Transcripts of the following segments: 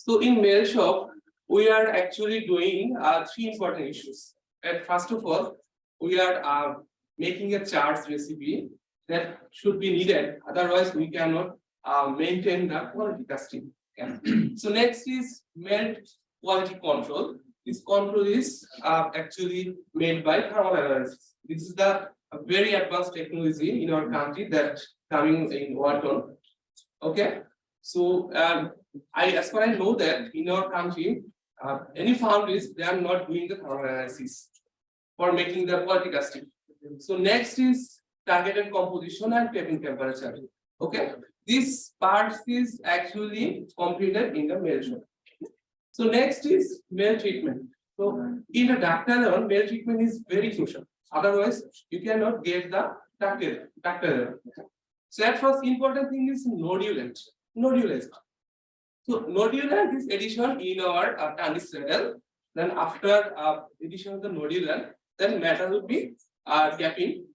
So in mail shop, we are actually doing three important issues. And first of all, we are making a charts recipe that should be needed. Otherwise, we cannot maintain the quality testing. Yeah. So next is melt quality control. This control is actually made by thermal analysis. This is the very advanced technology in our country that coming in Wharton. Okay. So as far as I know that in our country, any foundries, they are not doing the thermal analysis for making the quality testing. So next is targeted composition and tapping temperature. Okay, this part is actually completed in the mail shop. So next is mail treatment. So in a ductile, mail treatment is very crucial. Otherwise, you cannot get the ductile. So at first, important thing is nodulant. So nodulant is addition in our Tanis ladle. Then after addition of the nodulant, then metal will be tapping.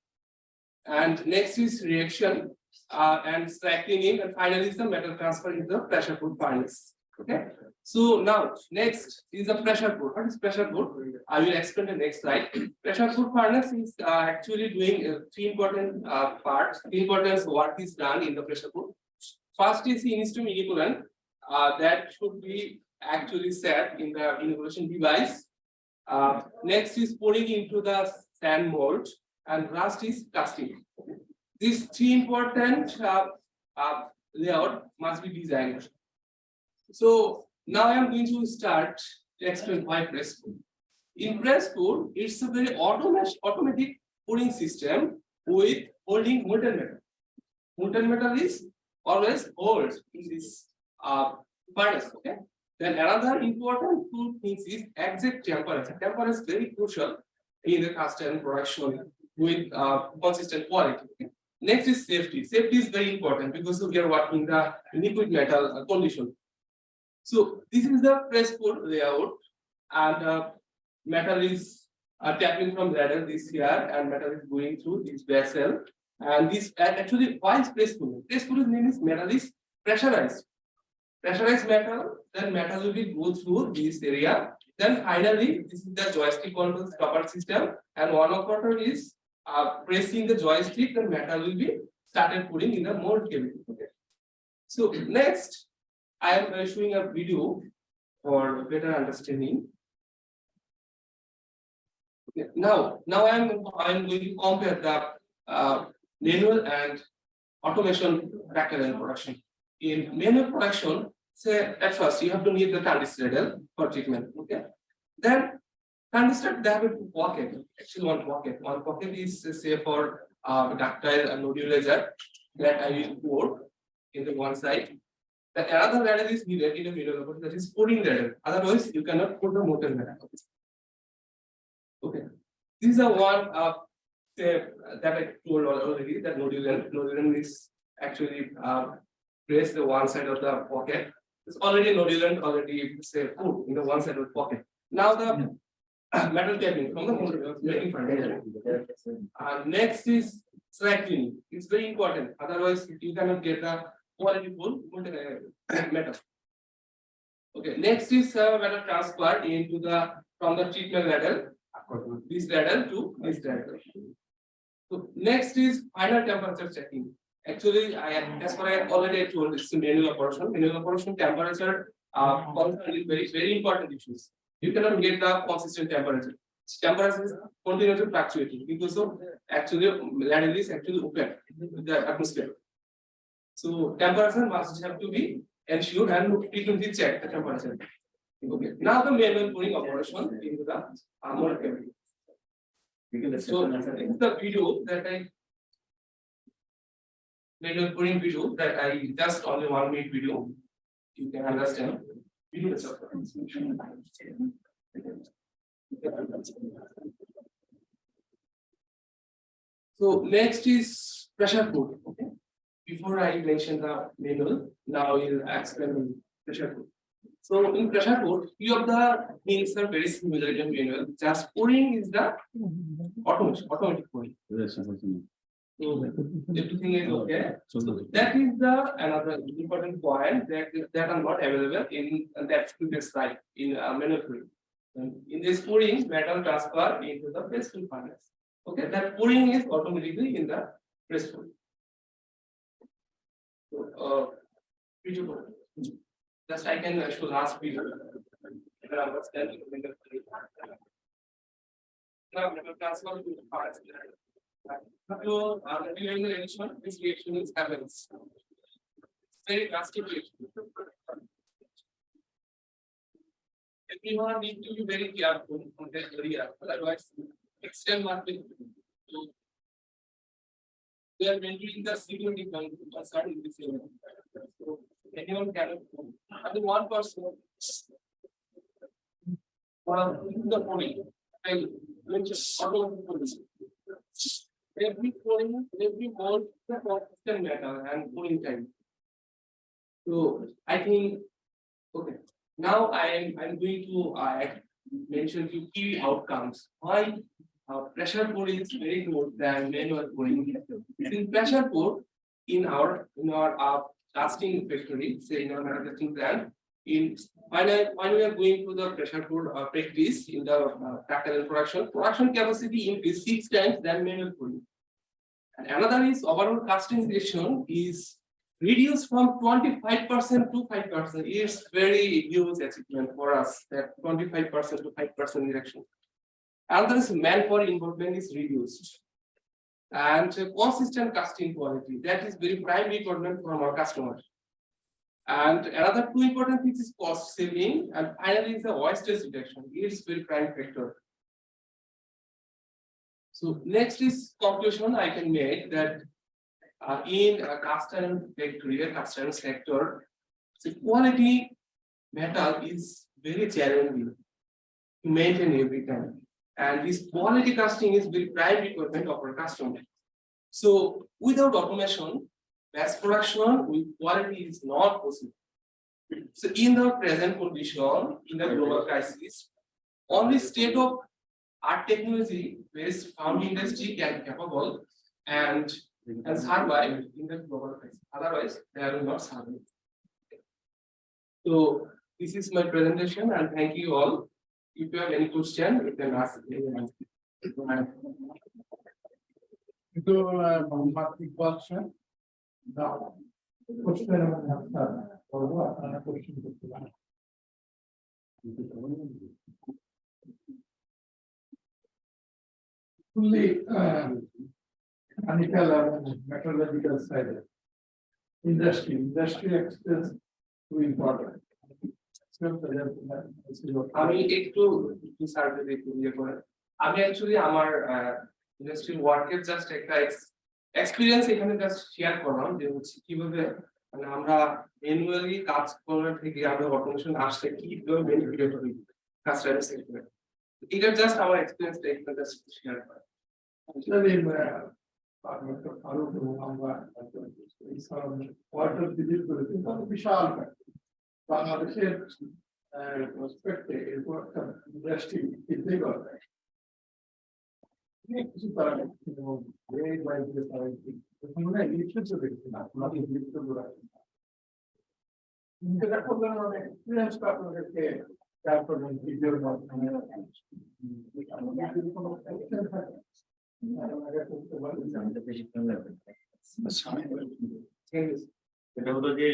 And next is reaction and cycling, and finally is the metal transfer into the pressure proof furnace. Okay. So now next is the pressure proof. What is pressure proof? I will explain the next slide. Pressure proof furnace is actually doing three important parts. Three important work is done in the pressure proof. First is the instrument inoculant that should be actually set in the inoculation device. Next is pouring into the sand mold, and last is casting. These three important layout must be designed. So now I am going to start to explain why press pour. In press pour, it's a very automatic pouring system with holding molten metal. Molten metal is always hold in this furnace. Okay. Then another important two things is exact temperature. Temperature is very crucial in the cast iron production with consistent quality. Okay. Next is safety. Safety is very important because we are working the liquid metal condition. So this is the press pour layout, and metal is tapping from ladle this here, and metal is going through this vessel. And this actually why is press pour? Press pour name is metal is pressurized. Pressurized metal, then metal will be go through this area. Then finally, this is the joystick control stopper system, and one operator is pressing the joystick, then metal will be started putting in the mold cavity. Okay. So next, I am showing a video for better understanding. Okay. Now I am going to compare the manual and automation ductile production. In manual production, say at first you have to need the Tanis ladle for treatment. Okay. Then Tanis they have a pocket. Actually, one pocket. One pocket is say for ductile and nodulizer that I will pour in the one side. The another ladle is needed in the middle of it, that is pouring ladle. Otherwise, you cannot put the molten metal. Okay. This is the one that I told already that nodulant is actually place the one side of the pocket. It's already nodulant already say put in the one side of the pocket. Now the metal tapping from the making furnace. Next is cycling. It's very important. Otherwise, you cannot get the quality full metal. Okay. Next is metal transfer into the from the treatment ladle. This ladle to this ladle. So next is final temperature checking. Actually, as far as I already told, it's a manual operation. Manual operation temperature is very important issues. You cannot get the consistent temperature. Temperature is continuously fluctuating because of actually ladle is actually open with the atmosphere. So temperature must have to be ensured and frequently check the temperature. Okay. Now the manual pouring operation into the mold cavity. So this is the video that I manual pouring video that I just only 1 minute video. You can understand. So next is pressure pour. Okay. Before I mention the manual, now I will explain pressure pour. So in pressure pour, few of the things are very similar in manual. Just pouring is the automatic pouring. Everything is okay. That is the another important point that are not available in that previous slide in manual pouring. In this pouring, metal transfer into the press fill furnace. Okay, that pouring is automatically in the press fill. So, just I can show last video. Now, metal transfer to the furnace. So, during the reaction, this reaction is happens. Very drastic reaction. Everyone need to be very careful on that area, otherwise accident might be. So, they are maintaining the security concern in this area. So, anyone can. And one person. The body. I mentioned automatic. Every pouring, every mold, the consistent metal and pouring time. So I think okay. Now I'm going to mention few key outcomes. Why pressure pour is very good than manual pouring. In pressure pour in our casting factory, say in our manufacturing plant, when we are going to the pressure pour practice in the ductile production capacity increase 6 times than manual pouring. And another is overall casting reaction is reduced from 25% to 5%. It's very huge achievement for us, that 25% to 5% reduction. Another is manpower involvement is reduced. And consistent casting quality, that is very prime requirement from our customers. And another two important things is cost saving, and finally is the wastage reduction. It's very prime factor. So next is conclusion I can make that in a cast iron factory, cast iron sector, the quality metal is very challenging to maintain every time. And this quality casting is very prime requirement of our customer. So without automation, mass production with quality is not possible. So in the present condition, in the global crisis, only state of art technology based found industry can capable and survive in the global crisis. Otherwise, they are not survive. So this is my presentation, and thank you all. If you have any question, you can ask. Question. Now, question or what? Question. Fully mechanical and metallurgical side. Industry experience too important. আমি একটু survey দেখতে ইয়ে করে আমি actually আমার industry ওয়ার্কের just একটা experience এখানে জাস্ট শেয়ার করলাম যে হচ্ছে কিভাবে মানে আমরা ম্যানুয়ালি কাজ করার থেকে আমরা অটোমেশন আসছে কিভাবে বেনিফিট হবে কাস্টমার সেক্টরে এটা জাস্ট আমার এক্সপেরিয়েন্সটা এখানে জাস্ট শেয়ার করা আমরা ওয়াটার ভিজিট করেছি বিশাল বাংলাদেশের ইন্ডাস্ট্রি কিছু তারা আপনাদেরকে ভিডিওর মাধ্যমে এটা হলো যে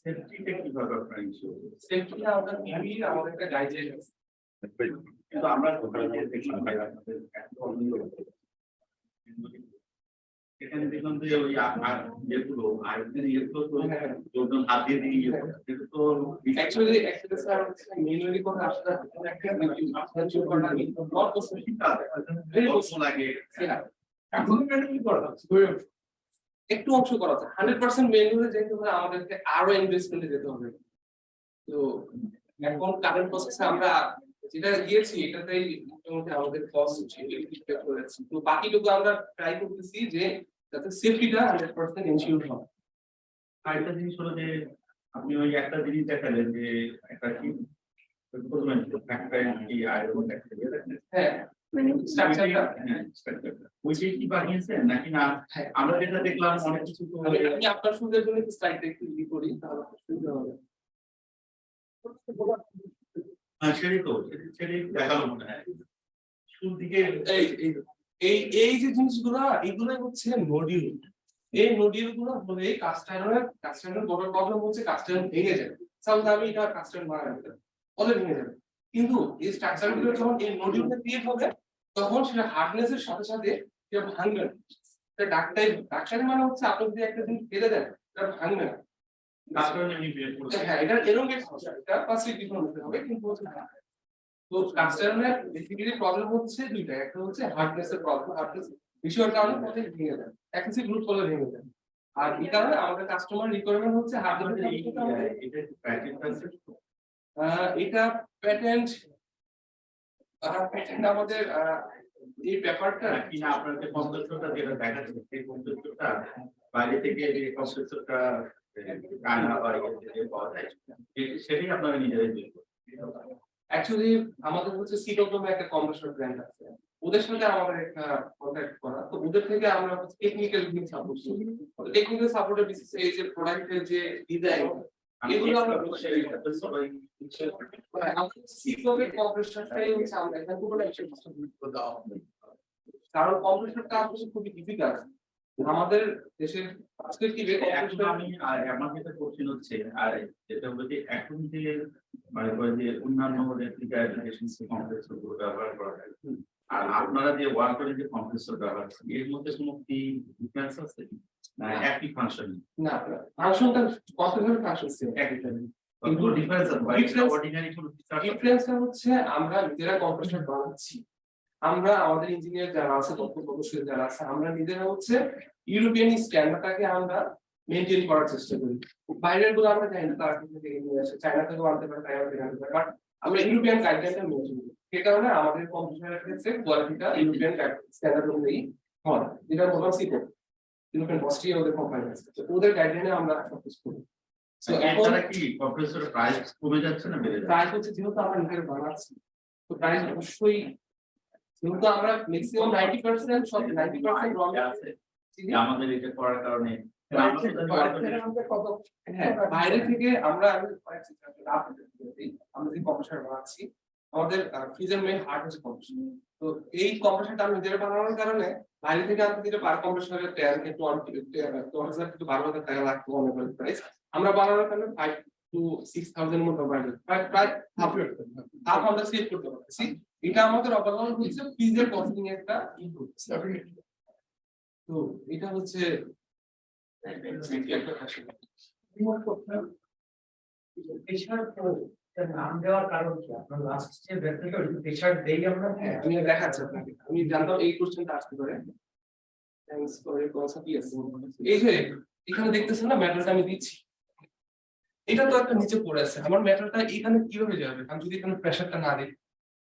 সেফটিটা কিভাবে আপনারা ইনশিওর করবেন? সেফটিটা আমাদের মেবি আমাদের একটা গাইডলাইন আছে কিন্তু আমরা এখানে দেখলাম যে ওই যেগুলো হাত দিয়ে দিয়ে তো অ্যাকচুয়ালি স্যার ম্যানুয়ালি করে আসলে একটা সার্চ করা নট পসিবল লাগে এখন ম্যানুয়ালি করা একটু অংশ করা আছে 100% ম্যানুয়ালি যেতে হলে আমাদেরকে আরো ইনভেস্টমেন্টে যেতে হবে তো এখন কারেন্ট প্রসেসে আমরা যেটা দিয়েছি এটাতেই মোটামুটি আমাদের কস্ট ইনভেস্ট করেছি তো বাকিটুকু আমরা ট্রাই করতেছি যে যাতে সেফটিটা 100% এনশিওর হয় আরেকটা জিনিস হলো যে আপনি ওই একটা জিনিস দেখালেন যে একটা কি কি আয়রন হ্যাঁ স্ট্রাকচারটা ওইটাই কি বানিয়েছেন নাকি না? আমরা যেটা দেখলাম অনেক কিছু তো আমি আপনার সুবিধার জন্য স্লাইডটা একটু ই করি তাহলে আপনার সুবিধা হবে। সেটাই তো সেটাই দেখালো মনে হয় শুরুর দিকে। এই এই যে জিনিসগুলো এগুলোই হচ্ছে মডিউল। এই মডিউল গুলো হলে কাস্টমারের বড় প্রবলেম হচ্ছে কাস্টমার ভেঙে যায়। সাপোজ আমি এটা কাস্টমার বানাই বলে ভেঙে যাবে, কিন্তু এই স্ট্রাকচার গুলো যখন এই মডিউলটা ক্রিয়েট হবে তখন সেটা হার্ডনেস এর সাথে সাথে সেটা ভাঙবে না। এটা ডাক্তারি মানে হচ্ছে আপনি যদি একটা জিনিস ফেলে দেন এটা ভাঙবে না। হ্যাঁ, এটা এরোগেট সমস্যা, এটা পাঁচটি ডিফারেন্ট হবে কিন্তু হচ্ছে না। তো কাস্টমারের বেসিক্যালি প্রবলেম হচ্ছে দুইটা, একটা হচ্ছে হার্ডনেস এর প্রবলেম, হার্ডনেস বিষয়ের কারণে পথে ভেঙে যায়, একাসি গ্রুপ করলে ভেঙে যায়। আর এই কারণে আমাদের কাস্টমার রিকোয়ারমেন্ট হচ্ছে হার্ডনেস। এটা প্যাটেন্ট আমাদের এই ব্যাপারটা কিনা আপনার যে কম্প্রেসরটা যেটা দেখাচ্ছে সেই কম্প্রেসরটা বাইরে থেকে যে কম্প্রেসরটা কানা বা ইয়ে পাওয়া যায় সেটাই আপনারা নিজেরাই তৈরি করেন। অ্যাকচুয়ালি আমাদের হচ্ছে সিটক নামে একটা কম্প্রেসর ব্র্যান্ড আছে, ওদের সাথে আমাদের একটা কন্ট্যাক্ট করা, তো ওদের থেকে আমরা টেকনিক্যাল সাপোর্ট করি। টেকনিক্যাল সাপোর্টের বেসিসে এই যে প্রোডাক্টের যে ডিজাইন এগুলো আমরা সিটকের কম্প্রেসরটাই হচ্ছে আমরা এখানে পুরো একটা দেওয়া হবে, কারণ কম্প্রেসরটা আসলে খুবই ডিফিকাল্ট আমাদের দেশের পার্সপেক্টিভে। আমি আমার যেটা কোশ্চেন হচ্ছে আর যেটা হলো যে এখন যে মানে করে যে অন্যান্য অ্যাপ্লিকেশন কম্প্রেসর গুলো ব্যবহার করা হয় আর আপনারা যে ওয়ার্কারের যে কম্প্রেসর ব্যবহার করেন এর মধ্যে কোনো কি ডিফারেন্স আছে না একই ফাংশন? না, ফাংশনটা কম্প্রেসরের ফাংশন সেম একই, কিন্তু ডিফারেন্স আছে অর্ডিনারি কোনো ডিফারেন্সটা হচ্ছে আমরা নিজেরা কম্প্রেসর বানাচ্ছি, আমরা আমাদের ইঞ্জিনিয়ার যারা আছে দক্ষ প্রকৌশলী যারা আছে আমরা নিজেরা হচ্ছে ইউরোপিয়ান স্ট্যান্ডার্ডটাকে আমরা মেইনটেইন করার চেষ্টা করি। বাইরের গুলো আমরা জানি না তারা থেকে নিয়ে আসে, চায়না থেকে আনতে পারে, তাইওয়ান থেকে আনতে পারে, বাট আমরা ইউরোপিয়ান গাইডলাইনটা মেইনটেইন করি। সেই কারণে আমাদের কম্পিউটারের ক্ষেত্রে কোয়ালিটিটা ইউরোপিয়ান স্ট্যান্ডার্ড অনুযায়ী হয়, যেটা বললাম সিপো ইউরোপিয়ান অস্ট্রিয়া ওদের কোম্পানি আছে, ওদের গাইডলাইনে আমরা সবকিছু করি। সো এখন কি কম্প্রেসরের প্রাইস কমে যাচ্ছে না বেড়ে যাচ্ছে? প্রাইস হচ্ছে যেহেতু আমরা নিজেরা বানাচ্ছি তো প্রাইস অবশ্যই, যেহেতু আমরা ম্যাক্সিমাম 90% সব 90% রং আছে আমাদের এটা করার কারণে বাইরে থেকে আমরা যে কম্প্রেসর বানাচ্ছি আমাদের ফ্রিজের মেইন হার্ড হচ্ছে কম্প্রেসর, তো এই কম্প্রেসরটা আমি নিজেরা বানানোর কারণে বাইরে থেকে আনতে দিলে পার কম্প্রেসরের 10,000 থেকে 12,000 টাকা লাগতো অনেক প্রাইস, আমরা বানানোর কারণে 5 to 6,000 মতো বাইরে প্রায় হাফ আমরা সেভ করতে পারছি। এটা আমাদের অবদান হচ্ছে ফ্রিজের কস্টিং একটা ইনপুট, তো এটা হচ্ছে নাম দেওয়ার কারণ কি? আপনার লাস্ট যে ব্যাপারটা প্রেসার দেই আমরা। হ্যাঁ, আমি দেখাচ্ছি আপনাকে, আমি জানতাম এই কোশ্চেনটা আসতে পারে। Thanks for your conspicuous. এই যে এখানে দেখতেছেন না মেটালটা আমি দিচ্ছি, এটা তো একটা নিচে পড়ে আছে, আমার মেটালটা এখানে কিভাবে যাবে আমি যদি এখানে প্রেসারটা না দিই?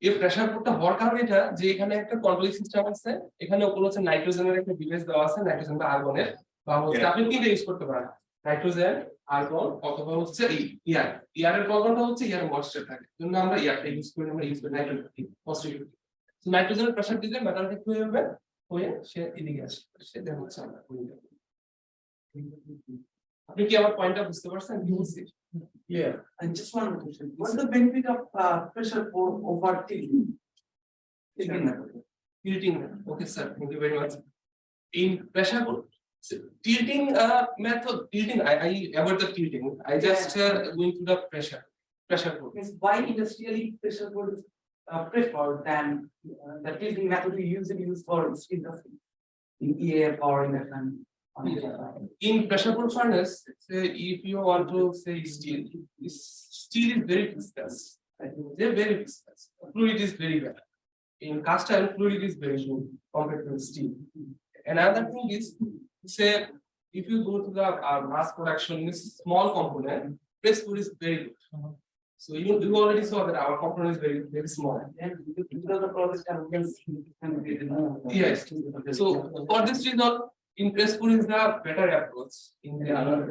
এই প্রেসার পোর্টটা হওয়ার কারণে এটা যে এখানে একটা কন্ট্রোল সিস্টেম আছে, এখানে উপরে হচ্ছে নাইট্রোজেনের একটা ডিভাইস দেওয়া আছে, নাইট্রোজেন বা আর্গনের, বা হচ্ছে আপনি তিনটা ইউজ করতে পারেন, নাইট্রোজেন, আর্গন অথবা হচ্ছে ইয়ার। ইয়ারের প্রবলেমটা হচ্ছে ইয়ার ময়েশ্চার থাকে, জন্য আমরা ইয়ারটা ইউজ করি, আমরা ইউজ করি নাইট্রোজেন পজিটিভ। তো নাইট্রোজেনের প্রেসার দিলে মেটালটা একটু হয়ে যাবে, হয়ে সে এদিকে আসে, সেটা হচ্ছে আমরা করি। আপনি কি আমার পয়েন্টটা বুঝতে পারছেন কি বলছি? Yeah, and just one more question. What's the benefit of pressure for over tilting? Tilting. Okay, sir. Thank you very much. In pressure tilting method, tilting, I avoid the tilting. I just going to the pressure port. Why industrially pressure would preferred than the tilting method we usually use for industry in EAF or in the fan? In pressure port furnace, say if you want to say steel is very viscous. They're very viscous. Fluid is very bad. In cast iron, fluid is very good compared to steel. Another thing is, say if you go to the mass production in a small component, press fluid is very good. So you already saw that our component is very small. Yes. So for this reason, in press fluid is the better approach in the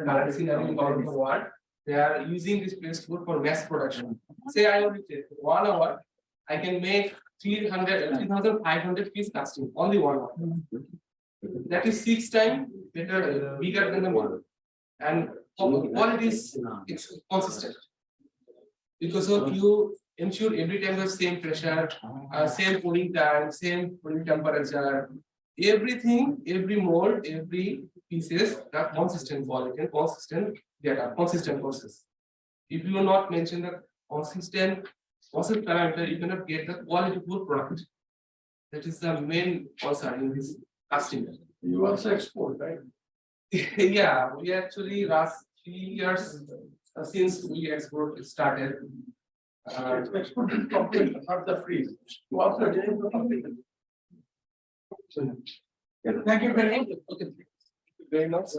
current scenario all over the world. They are using this press fluid for mass production. Say I only take 1 hour I can make 3,500 piece casting, only one one. That is 6 times better, bigger than the one. And quality is it's consistent. Because of you ensure every time the same pressure, same cooling time, same cooling temperature, everything, every mold, every pieces are consistent quality and consistent data, consistent process. If you not mention the consistent process parameter, you cannot get the quality full product. That is the main concern in this casting. You also export, right? Yeah, we actually last 3 years since we export started. Export is complete, not the freeze. You also did the complete. Thank you very much. Okay. Thank you very much.